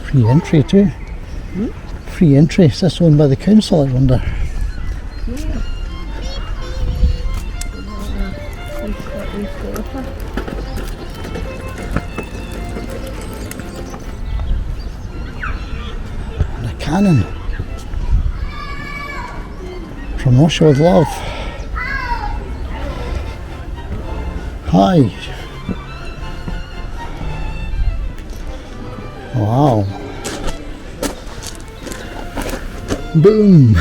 Free entry too. Free entry. Is this owned by the council, I wonder? Yeah. And a cannon. From Russia with love. Hi. Wow. Boom.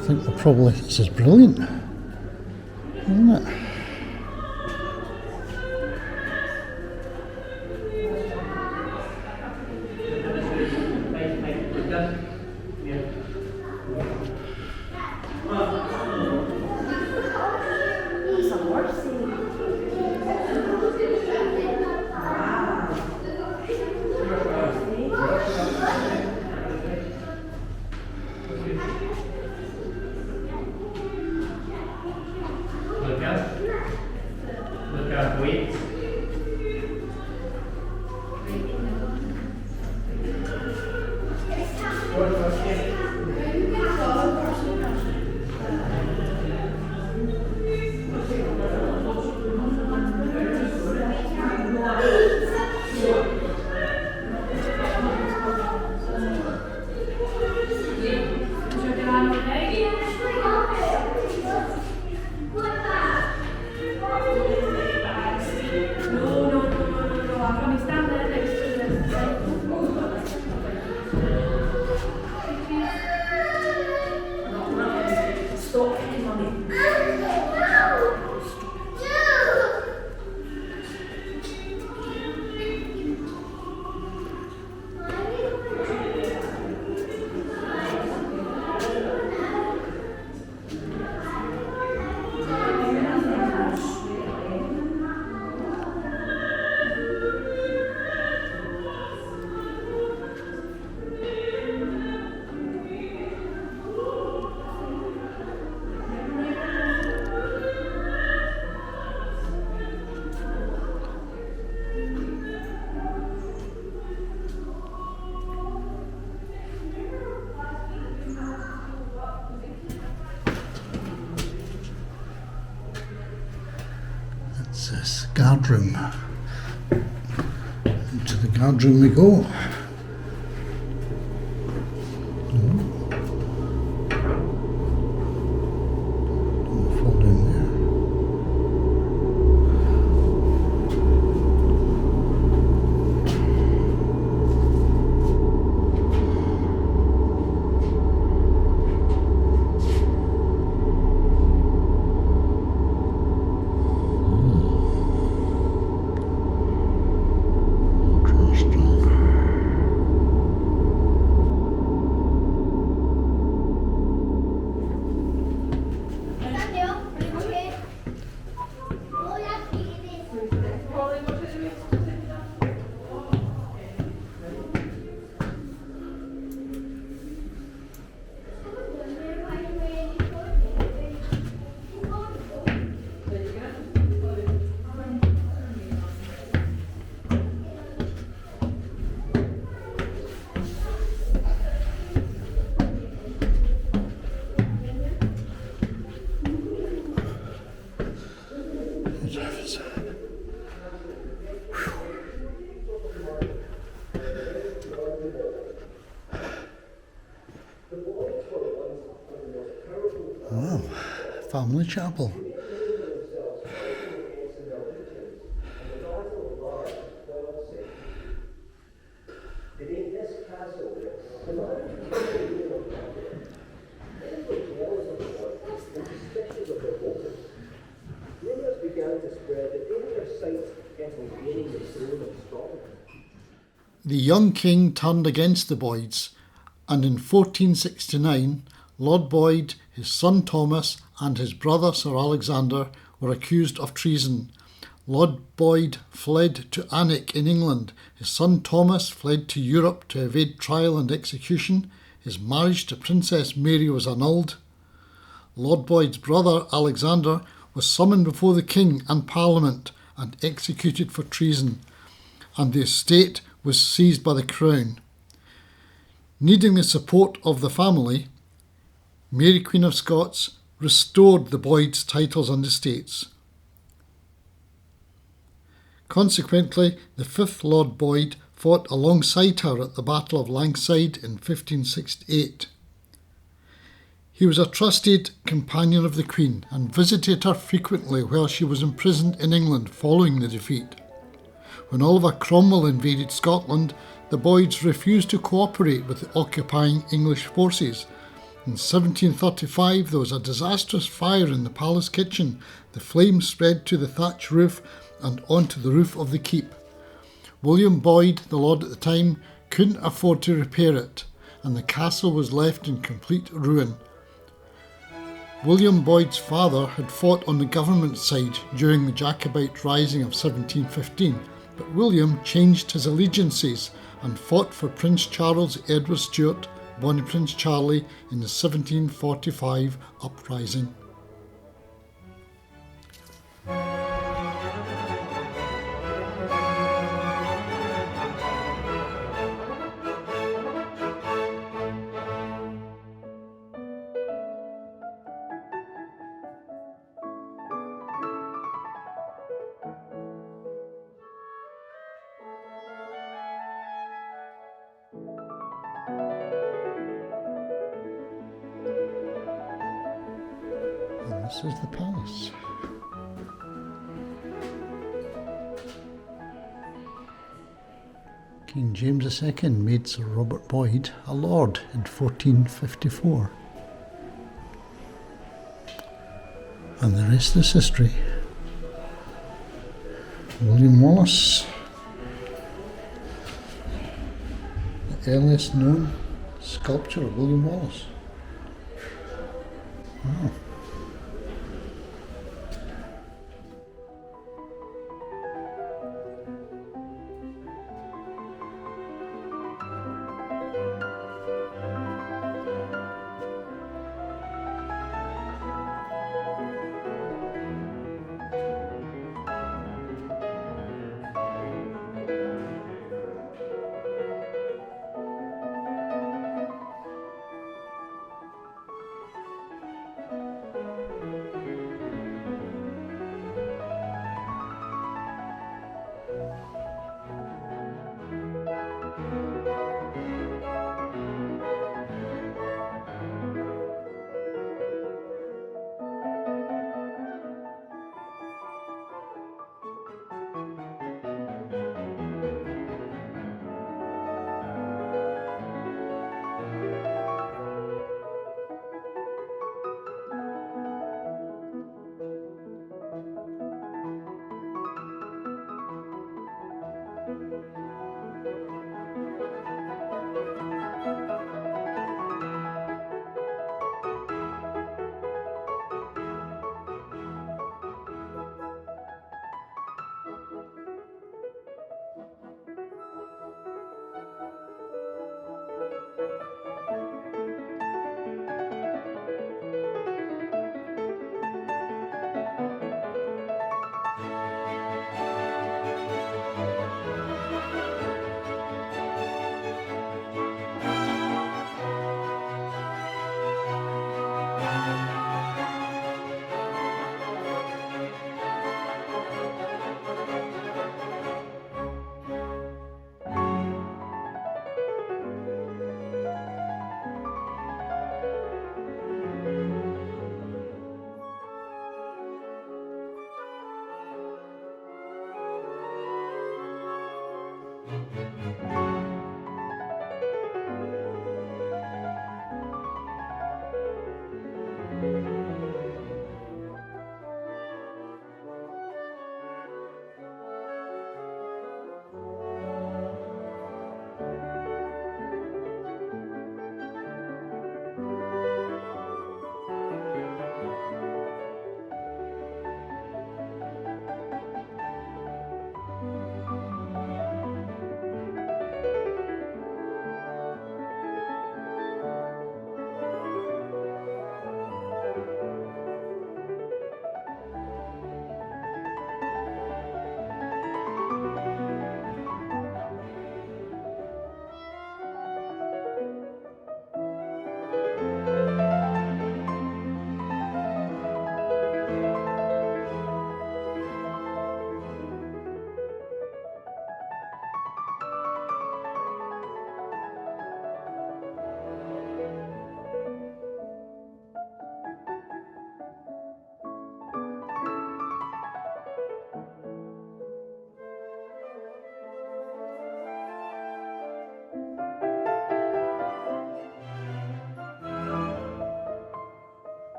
I think this is brilliant, isn't it? It's this guardroom. Into the guardroom we go. Don't fall down there. Interesting. family chapel. The young king turned against the Boyds, and in 1469 Lord Boyd, his son Thomas and his brother Sir Alexander were accused of treason. Lord Boyd fled to Alnwick in England. His son Thomas fled to Europe to evade trial and execution. His marriage to Princess Mary was annulled. Lord Boyd's brother Alexander was summoned before the king and Parliament and executed for treason, and the estate was seized by the Crown. Needing the support of the family, Mary Queen of Scots restored the Boyds' titles and estates. Consequently, the 5th Lord Boyd fought alongside her at the Battle of Langside in 1568. He was a trusted companion of the Queen and visited her frequently while she was imprisoned in England following the defeat. When Oliver Cromwell invaded Scotland, the Boyds refused to cooperate with the occupying English forces. In 1735 there was a disastrous fire in the palace kitchen. The flames spread to the thatch roof and onto the roof of the keep. William Boyd, the lord at the time, couldn't afford to repair it, and the castle was left in complete ruin. William Boyd's father had fought on the government side during the Jacobite Rising of 1715, but William changed his allegiances and fought for Prince Charles Edward Stuart, Bonnie Prince Charlie, in the 1745 uprising. And this is the palace. King James II made Sir Robert Boyd a lord in 1454. And the rest is history. William Wallace, the earliest known sculpture of William Wallace. Wow.